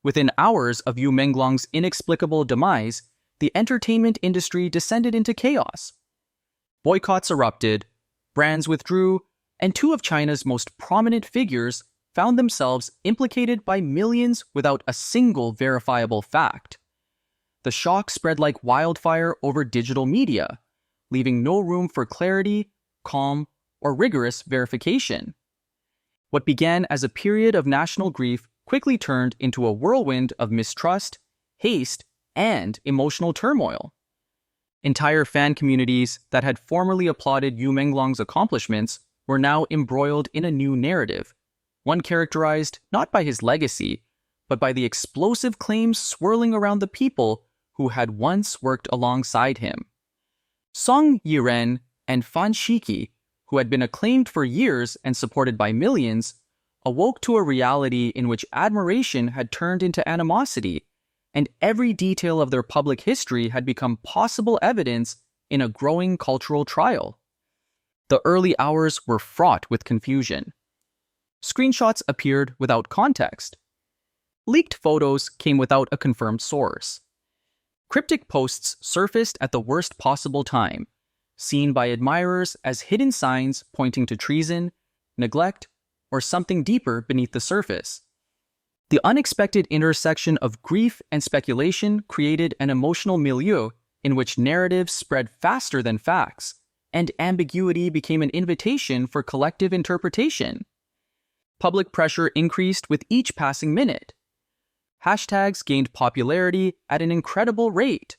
Within hours of Yu Menglong's inexplicable demise, the entertainment industry descended into chaos. Boycotts erupted, brands withdrew, and two of China's most prominent figures found themselves implicated by millions without a single verifiable fact. The shock spread like wildfire over digital media, leaving no room for clarity, calm, or rigorous verification. What began as a period of national grief quickly turned into a whirlwind of mistrust, haste, and emotional turmoil. Entire fan communities that had formerly applauded Yu Menglong's accomplishments were now embroiled in a new narrative, one characterized not by his legacy, but by the explosive claims swirling around the people who had once worked alongside him. Song Yiren and Fan Shiqi, who had been acclaimed for years and supported by millions, awoke to a reality in which admiration had turned into animosity, and every detail of their public history had become possible evidence in a growing cultural trial. The early hours were fraught with confusion. Screenshots appeared without context. Leaked photos came without a confirmed source. Cryptic posts surfaced at the worst possible time, seen by admirers as hidden signs pointing to treason, neglect, or something deeper beneath the surface. The unexpected intersection of grief and speculation created an emotional milieu in which narratives spread faster than facts, and ambiguity became an invitation for collective interpretation. Public pressure increased with each passing minute. Hashtags gained popularity at an incredible rate.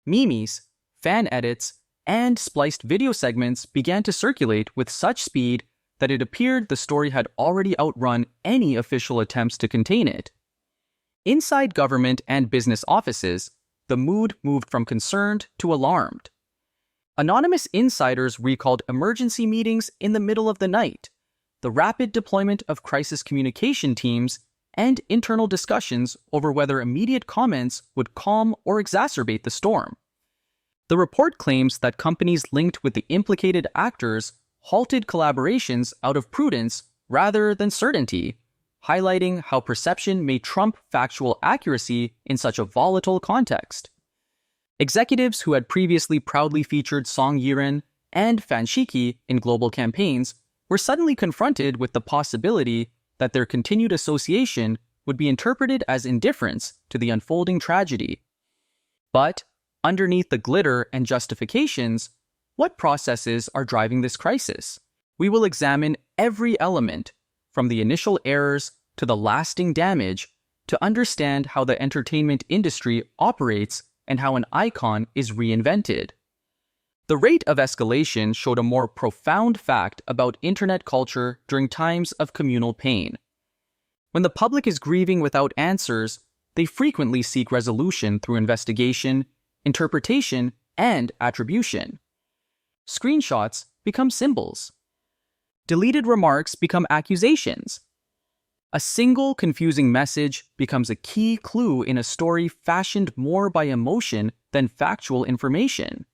Memes, fan edits, and spliced video segments began to circulate with such speed that it appeared the story had already outrun any official attempts to contain it. Inside government and business offices, the mood moved from concerned to alarmed. Anonymous insiders recalled emergency meetings in the middle of the night, the rapid deployment of crisis communication teams, and internal discussions over whether immediate comments would calm or exacerbate the storm. The report claims that companies linked with the implicated actors halted collaborations out of prudence rather than certainty, highlighting how perception may trump factual accuracy in such a volatile context. Executives who had previously proudly featured Song Yiren and Fan Shiqi in global campaigns were suddenly confronted with the possibility that their continued association would be interpreted as indifference to the unfolding tragedy. But, underneath the glitter and justifications, what processes are driving this crisis? We will examine every element, from the initial errors to the lasting damage, to understand how the entertainment industry operates and how an icon is reinvented. The rate of escalation showed a more profound fact about internet culture during times of communal pain. When the public is grieving without answers, they frequently seek resolution through investigation, interpretation, and attribution. Screenshots become symbols. Deleted remarks become accusations. A single confusing message becomes a key clue in a story fashioned more by emotion than factual information.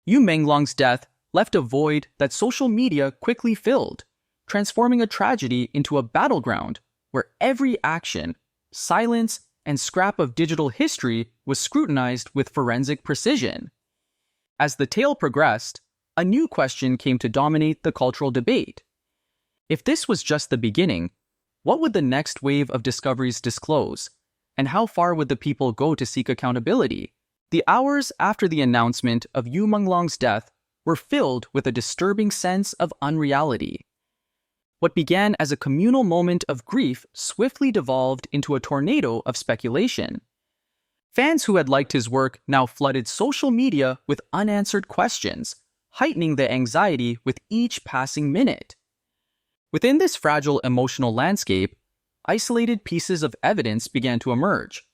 Yu Menglong's death left a void that social media quickly filled, transforming a tragedy into a battleground where every action, silence, and scrap of digital history was scrutinized with forensic precision. As the tale progressed, a new question came to dominate the cultural debate. If this was just the beginning, what would the next wave of discoveries disclose, and how far would the people go to seek accountability? The hours after the announcement of Yu Menglong's death were filled with a disturbing sense of unreality. What began as a communal moment of grief swiftly devolved into a tornado of speculation. Fans who had liked his work now flooded social media with unanswered questions, heightening the anxiety with each passing minute. Within this fragile emotional landscape, isolated pieces of evidence began to emerge,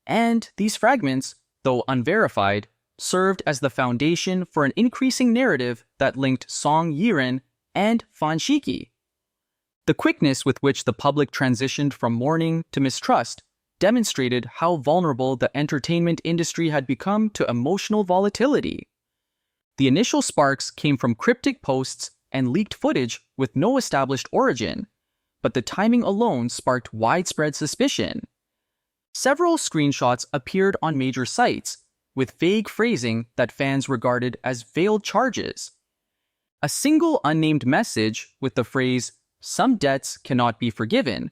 and these fragments, though unverified, served as the foundation for an increasing narrative that linked Song Yiren and Fan Shiqi. The quickness with which the public transitioned from mourning to mistrust demonstrated how vulnerable the entertainment industry had become to emotional volatility. The initial sparks came from cryptic posts and leaked footage with no established origin, but the timing alone sparked widespread suspicion. Several screenshots appeared on major sites, with vague phrasing that fans regarded as veiled charges. A single unnamed message with the phrase, "Some debts cannot be forgiven,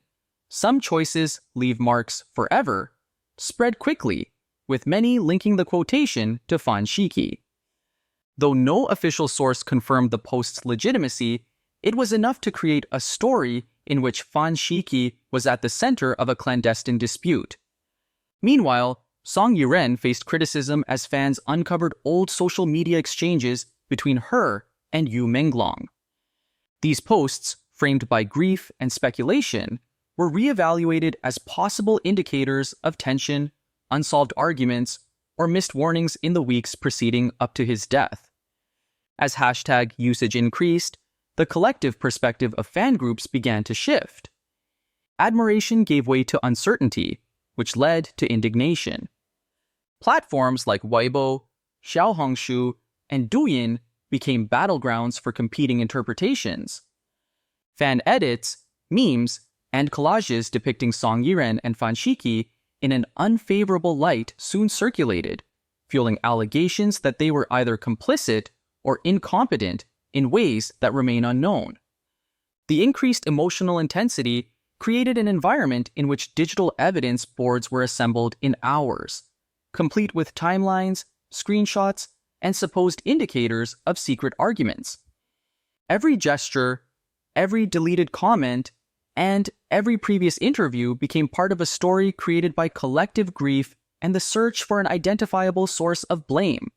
some choices leave marks forever," spread quickly, with many linking the quotation to Fan Shiqi. Though no official source confirmed the post's legitimacy, it was enough to create a story in which Fan Shiqi was at the center of a clandestine dispute. Meanwhile, Song Yiren faced criticism as fans uncovered old social media exchanges between her and Yu Menglong. These posts, framed by grief and speculation, were reevaluated as possible indicators of tension, unsolved arguments, or missed warnings in the weeks preceding up to his death. As hashtag usage increased, the collective perspective of fan groups began to shift. Admiration gave way to uncertainty, which led to indignation. Platforms like Weibo, Xiaohongshu, and Douyin became battlegrounds for competing interpretations. Fan edits, memes, and collages depicting Song Yiren and Fan Shiqi in an unfavorable light soon circulated, fueling allegations that they were either complicit or incompetent in ways that remain unknown. The increased emotional intensity created an environment in which digital evidence boards were assembled in hours, complete with timelines, screenshots, and supposed indicators of secret arguments. Every gesture, every deleted comment, and every previous interview became part of a story created by collective grief and the search for an identifiable source of blame.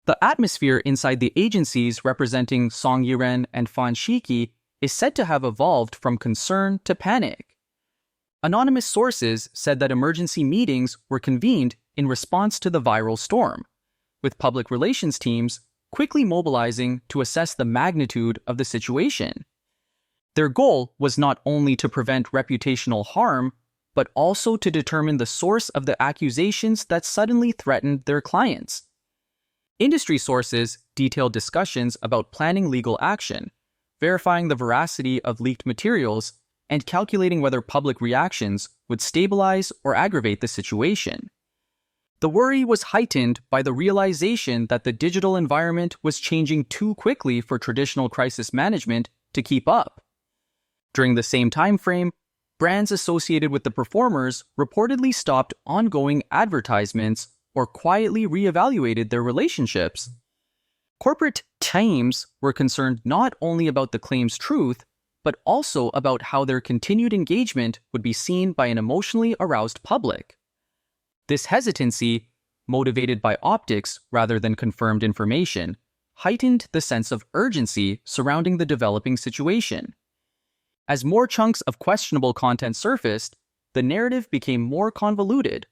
The atmosphere inside the agencies representing Song Yiren and Fan Shiqi is said to have evolved from concern to panic. Anonymous sources said that emergency meetings were convened in response to the viral storm, with public relations teams quickly mobilizing to assess the magnitude of the situation. Their goal was not only to prevent reputational harm, but also to determine the source of the accusations that suddenly threatened their clients. Industry sources detailed discussions about planning legal action, verifying the veracity of leaked materials, and calculating whether public reactions would stabilize or aggravate the situation. The worry was heightened by the realization that the digital environment was changing too quickly for traditional crisis management to keep up. During the same time frame, brands associated with the performers reportedly stopped ongoing advertisements or quietly reevaluated their relationships. Corporate teams were concerned not only about the claim's truth, but also about how their continued engagement would be seen by an emotionally aroused public. This hesitancy, motivated by optics rather than confirmed information, heightened the sense of urgency surrounding the developing situation. As more chunks of questionable content surfaced, the narrative became more convoluted.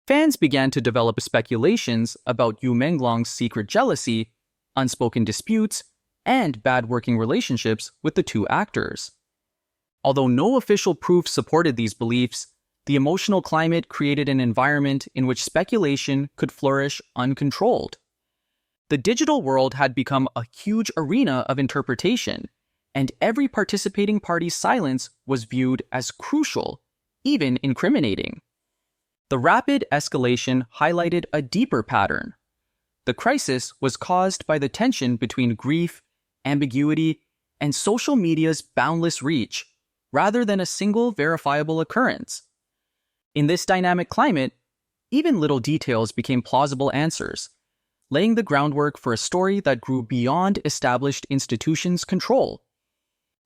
Fans began to develop speculations about Yu Menglong's secret jealousy, unspoken disputes, and bad working relationships with the two actors. Although no official proof supported these beliefs, the emotional climate created an environment in which speculation could flourish uncontrolled. The digital world had become a huge arena of interpretation, and every participating party's silence was viewed as crucial, even incriminating. The rapid escalation highlighted a deeper pattern. The crisis was caused by the tension between grief, ambiguity, and social media's boundless reach, rather than a single verifiable occurrence. In this dynamic climate, even little details became plausible answers, laying the groundwork for a story that grew beyond established institutions' control.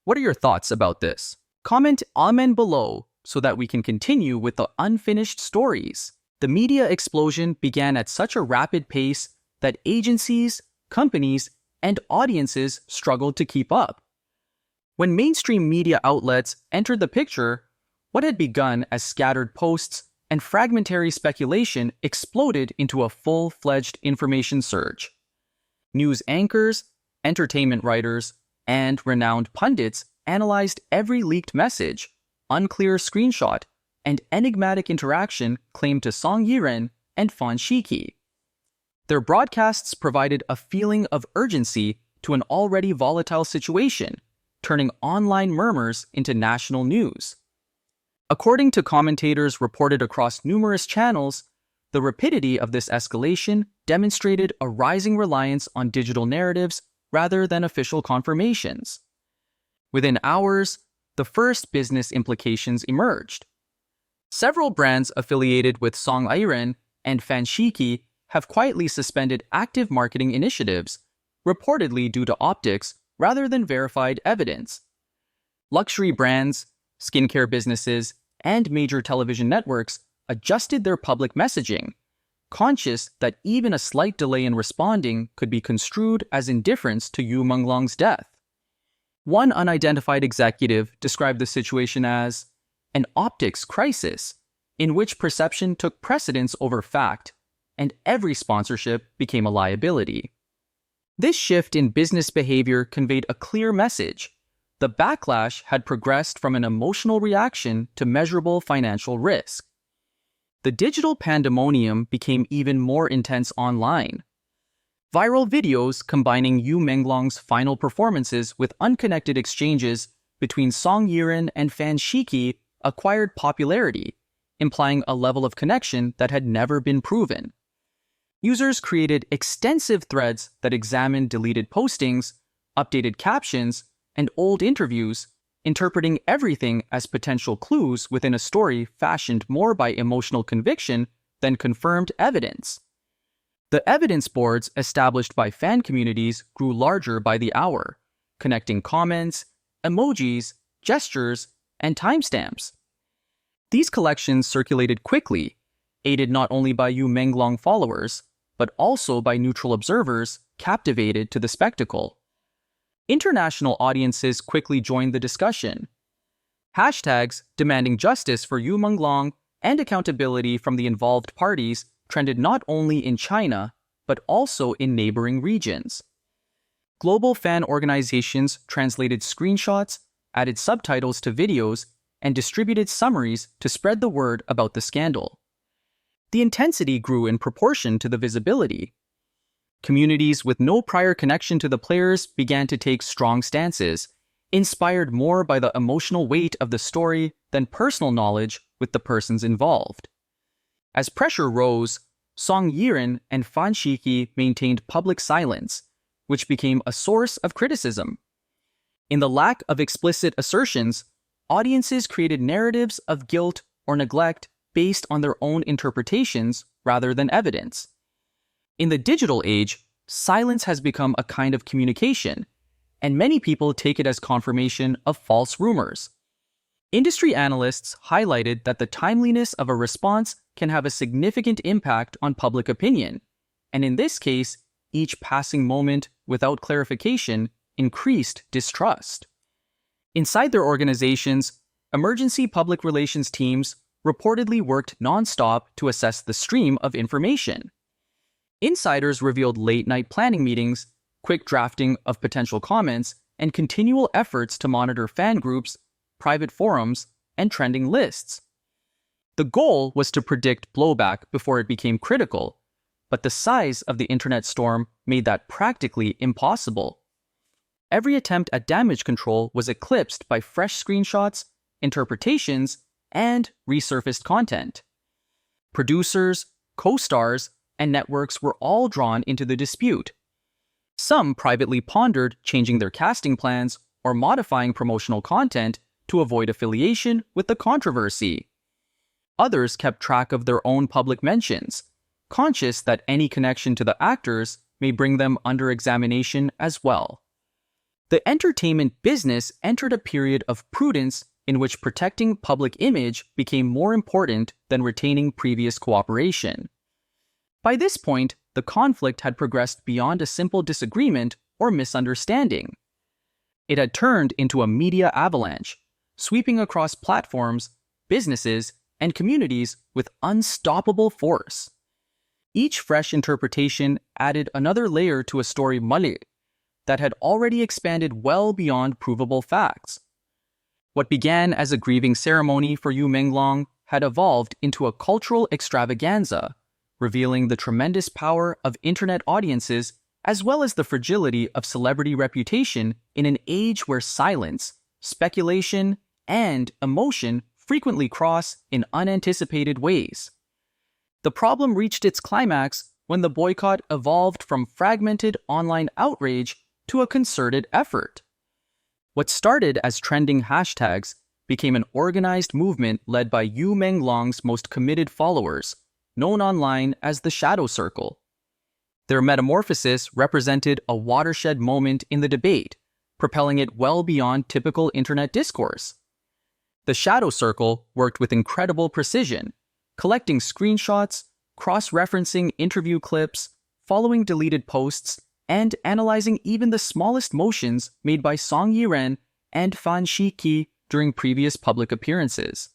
What are your thoughts about this? Comment amen below so that we can continue with the unfinished stories. The media explosion began at such a rapid pace that agencies, companies, and audiences struggled to keep up. When mainstream media outlets entered the picture, what had begun as scattered posts and fragmentary speculation exploded into a full-fledged information surge. News anchors, entertainment writers, and renowned pundits analyzed every leaked message, unclear screenshot, and enigmatic interaction claimed to Song Yiren and Fan Shiqi. Their broadcasts provided a feeling of urgency to an already volatile situation, turning online murmurs into national news. According to commentators reported across numerous channels, the rapidity of this escalation demonstrated a rising reliance on digital narratives rather than official confirmations. Within hours, the first business implications emerged. Several brands affiliated with Song Yiren and Fan Shiqi have quietly suspended active marketing initiatives, reportedly due to optics rather than verified evidence. Luxury brands, skincare businesses, and major television networks adjusted their public messaging, conscious that even a slight delay in responding could be construed as indifference to Yu Menglong's death. One unidentified executive described the situation as an optics crisis, in which perception took precedence over fact, and every sponsorship became a liability. This shift in business behavior conveyed a clear message. The backlash had progressed from an emotional reaction to measurable financial risk. The digital pandemonium became even more intense online. Viral videos combining Yu Menglong's final performances with unconnected exchanges between Song Yiren and Fan Shiqi acquired popularity, implying a level of connection that had never been proven. Users created extensive threads that examined deleted postings, updated captions, and old interviews, interpreting everything as potential clues within a story fashioned more by emotional conviction than confirmed evidence. The evidence boards established by fan communities grew larger by the hour, connecting comments, emojis, gestures, and timestamps. These collections circulated quickly, aided not only by Yu Menglong followers, but also by neutral observers captivated to the spectacle. International audiences quickly joined the discussion. Hashtags demanding justice for Yu Menglong and accountability from the involved parties trended not only in China, but also in neighboring regions. Global fan organizations translated screenshots, added subtitles to videos, and distributed summaries to spread the word about the scandal. The intensity grew in proportion to the visibility. Communities with no prior connection to the players began to take strong stances, inspired more by the emotional weight of the story than personal knowledge with the persons involved. As pressure rose, Song Yiren and Fan Shiqi maintained public silence, which became a source of criticism. In the lack of explicit assertions, audiences created narratives of guilt or neglect based on their own interpretations rather than evidence. In the digital age, silence has become a kind of communication, and many people take it as confirmation of false rumors. Industry analysts highlighted that the timeliness of a response can have a significant impact on public opinion, and in this case, each passing moment without clarification increased distrust. Inside their organizations, emergency public relations teams reportedly worked nonstop to assess the stream of information. Insiders revealed late-night planning meetings, quick drafting of potential comments, and continual efforts to monitor fan groups, private forums, and trending lists. The goal was to predict blowback before it became critical, but the size of the internet storm made that practically impossible. Every attempt at damage control was eclipsed by fresh screenshots, interpretations, and resurfaced content. Producers, co-stars, and networks were all drawn into the dispute. Some privately pondered changing their casting plans or modifying promotional content to avoid affiliation with the controversy. Others kept track of their own public mentions, conscious that any connection to the actors may bring them under examination as well. The entertainment business entered a period of prudence in which protecting public image became more important than retaining previous cooperation. By this point, the conflict had progressed beyond a simple disagreement or misunderstanding. It had turned into a media avalanche, sweeping across platforms, businesses, and communities with unstoppable force. Each fresh interpretation added another layer to a story that had already expanded well beyond provable facts. What began as a grieving ceremony for Yu Menglong had evolved into a cultural extravaganza, revealing the tremendous power of internet audiences as well as the fragility of celebrity reputation in an age where silence, speculation, and emotion frequently cross in unanticipated ways. The problem reached its climax when the boycott evolved from fragmented online outrage to a concerted effort. What started as trending hashtags became an organized movement led by Yu Menglong's most committed followers, known online as the Shadow Circle. Their metamorphosis represented a watershed moment in the debate, propelling it well beyond typical internet discourse. The Shadow Circle worked with incredible precision, collecting screenshots, cross-referencing interview clips, following deleted posts, and analyzing even the smallest motions made by Yiren and Fan Shiqi during previous public appearances.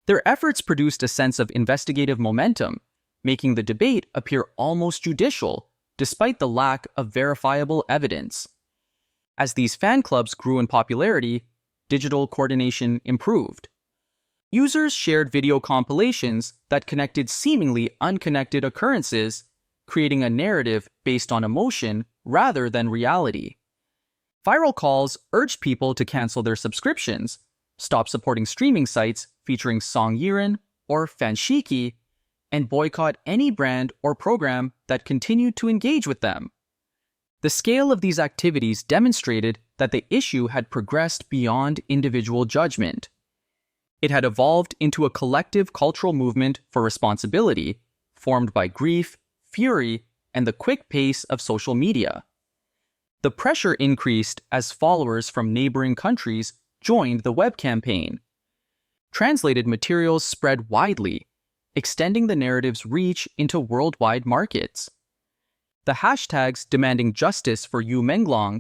Their efforts produced a sense of investigative momentum, making the debate appear almost judicial, despite the lack of verifiable evidence. As these fan clubs grew in popularity, digital coordination improved. Users shared video compilations that connected seemingly unconnected occurrences, creating a narrative based on emotion rather than reality. Viral calls urged people to cancel their subscriptions, stop supporting streaming sites featuring Yiren or Fan Shiqi, and boycott any brand or program that continued to engage with them. The scale of these activities demonstrated that the issue had progressed beyond individual judgment. It had evolved into a collective cultural movement for responsibility, formed by grief, fury, and the quick pace of social media. The pressure increased as followers from neighboring countries joined the web campaign. Translated materials spread widely, extending the narrative's reach into worldwide markets. The hashtags demanding justice for Yu Menglong,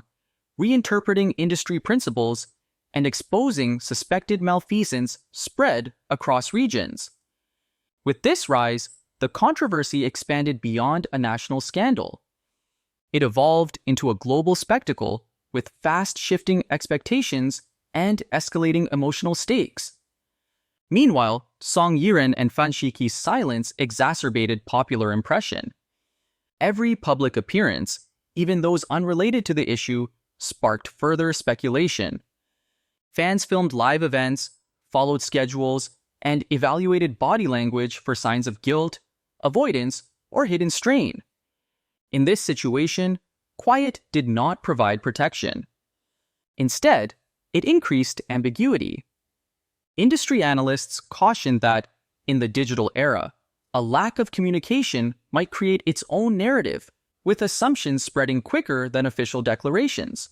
reinterpreting industry principles, and exposing suspected malfeasance spread across regions. With this rise, the controversy expanded beyond a national scandal. It evolved into a global spectacle with fast-shifting expectations and escalating emotional stakes. Meanwhile, Yiren and Fan Shiqi's silence exacerbated popular impression. Every public appearance, even those unrelated to the issue, sparked further speculation. Fans filmed live events, followed schedules, and evaluated body language for signs of guilt, avoidance, or hidden strain. In this situation, quiet did not provide protection. Instead, it increased ambiguity. Industry analysts cautioned that, in the digital era, a lack of communication might create its own narrative, with assumptions spreading quicker than official declarations.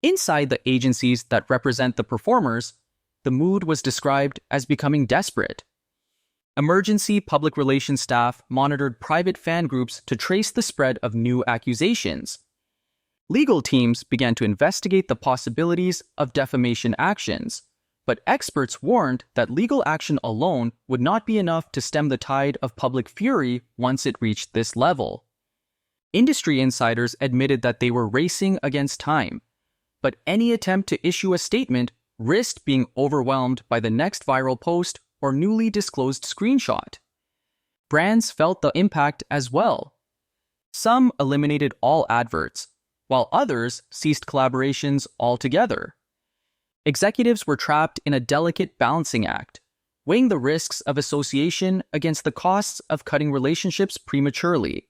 Inside the agencies that represent the performers, the mood was described as becoming desperate. Emergency public relations staff monitored private fan groups to trace the spread of new accusations. Legal teams began to investigate the possibilities of defamation actions, but experts warned that legal action alone would not be enough to stem the tide of public fury once it reached this level. Industry insiders admitted that they were racing against time, but any attempt to issue a statement risked being overwhelmed by the next viral post or newly disclosed screenshot. Brands felt the impact as well. Some eliminated all adverts, while others ceased collaborations altogether. Executives were trapped in a delicate balancing act, weighing the risks of association against the costs of cutting relationships prematurely.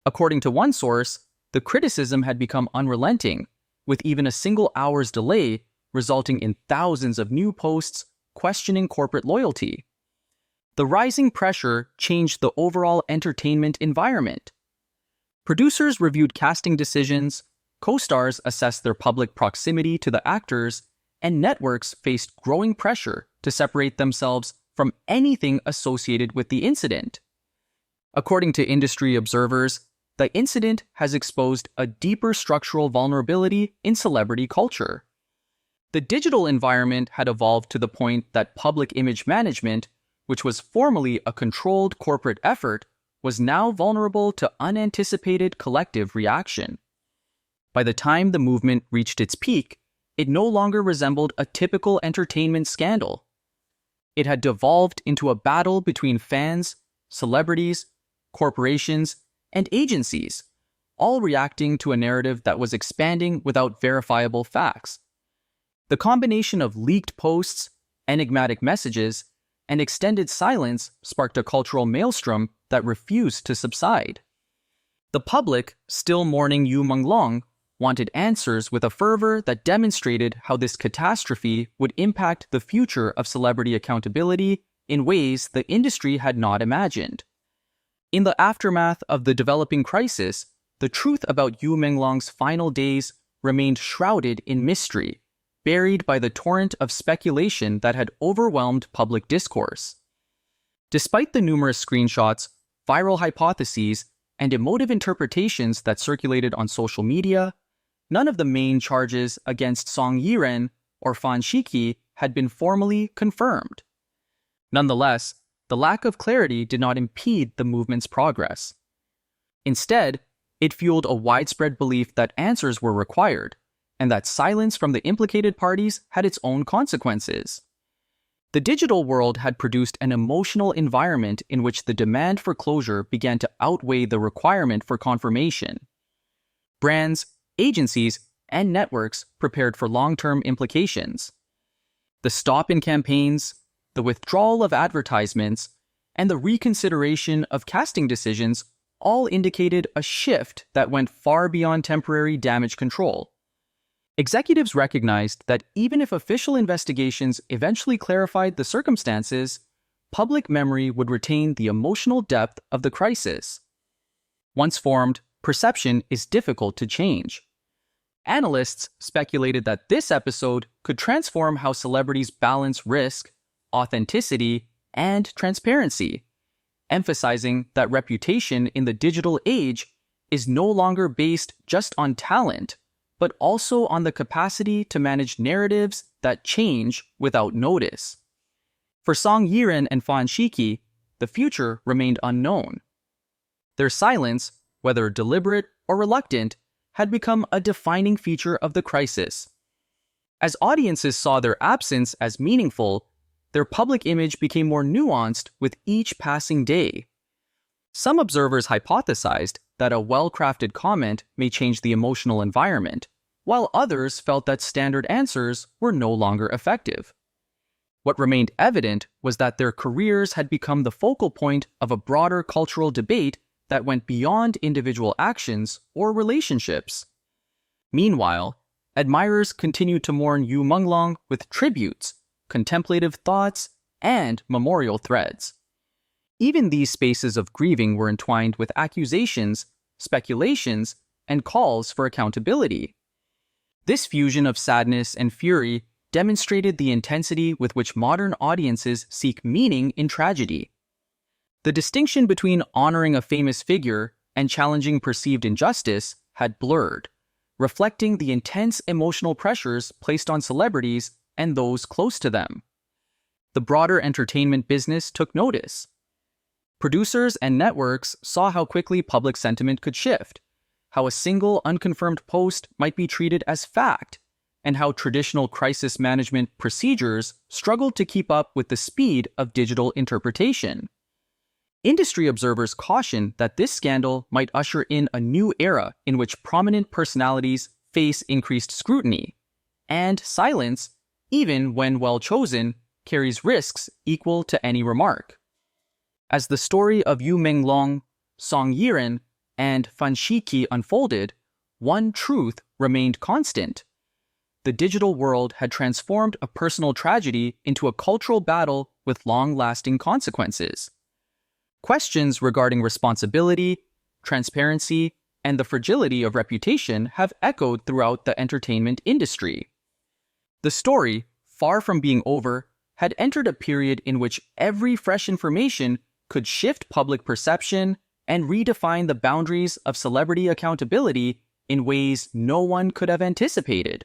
According to one source, the criticism had become unrelenting, with even a single hour's delay resulting in thousands of new posts questioning corporate loyalty. The rising pressure changed the overall entertainment environment. Producers reviewed casting decisions, co-stars assessed their public proximity to the actors, and networks faced growing pressure to separate themselves from anything associated with the incident. According to industry observers, the incident has exposed a deeper structural vulnerability in celebrity culture. The digital environment had evolved to the point that public image management, which was formerly a controlled corporate effort, was now vulnerable to unanticipated collective reaction. By the time the movement reached its peak, it no longer resembled a typical entertainment scandal. It had devolved into a battle between fans, celebrities, corporations, and agencies, all reacting to a narrative that was expanding without verifiable facts. The combination of leaked posts, enigmatic messages, and extended silence sparked a cultural maelstrom that refused to subside. The public, still mourning Yu Menglong, wanted answers with a fervor that demonstrated how this catastrophe would impact the future of celebrity accountability in ways the industry had not imagined. In the aftermath of the developing crisis, the truth about Yu Menglong's final days remained shrouded in mystery, buried by the torrent of speculation that had overwhelmed public discourse. Despite the numerous screenshots, viral hypotheses, and emotive interpretations that circulated on social media, none of the main charges against Song Yiren or Fan Shiqi had been formally confirmed. Nonetheless, the lack of clarity did not impede the movement's progress. Instead, it fueled a widespread belief that answers were required, and that silence from the implicated parties had its own consequences. The digital world had produced an emotional environment in which the demand for closure began to outweigh the requirement for confirmation. Brands, agencies, and networks prepared for long-term implications. The stop-in campaigns, the withdrawal of advertisements, and the reconsideration of casting decisions all indicated a shift that went far beyond temporary damage control. Executives recognized that even if official investigations eventually clarified the circumstances, public memory would retain the emotional depth of the crisis. Once formed, perception is difficult to change. Analysts speculated that this episode could transform how celebrities balance risk, authenticity, and transparency, emphasizing that reputation in the digital age is no longer based just on talent, but also on the capacity to manage narratives that change without notice. For Song Yiren and Fan Shiqi, the future remained unknown. Their silence, whether deliberate or reluctant, had become a defining feature of the crisis. As audiences saw their absence as meaningful, their public image became more nuanced with each passing day. Some observers hypothesized that a well-crafted comment may change the emotional environment, while others felt that standard answers were no longer effective. What remained evident was that their careers had become the focal point of a broader cultural debate that went beyond individual actions or relationships. Meanwhile, admirers continued to mourn Yu Menglong with tributes, contemplative thoughts, and memorial threads. Even these spaces of grieving were entwined with accusations, speculations, and calls for accountability. This fusion of sadness and fury demonstrated the intensity with which modern audiences seek meaning in tragedy. The distinction between honoring a famous figure and challenging perceived injustice had blurred, reflecting the intense emotional pressures placed on celebrities and those close to them. The broader entertainment business took notice. Producers and networks saw how quickly public sentiment could shift, how a single unconfirmed post might be treated as fact, and how traditional crisis management procedures struggled to keep up with the speed of digital interpretation. Industry observers cautioned that this scandal might usher in a new era in which prominent personalities face increased scrutiny, and silence, even when well chosen, carries risks equal to any remark. As the story of Yu Menglong, Song Yiren, and Fan Shiqi unfolded, one truth remained constant. The digital world had transformed a personal tragedy into a cultural battle with long-lasting consequences. Questions regarding responsibility, transparency, and the fragility of reputation have echoed throughout the entertainment industry. The story, far from being over, had entered a period in which every fresh information could shift public perception and redefine the boundaries of celebrity accountability in ways no one could have anticipated.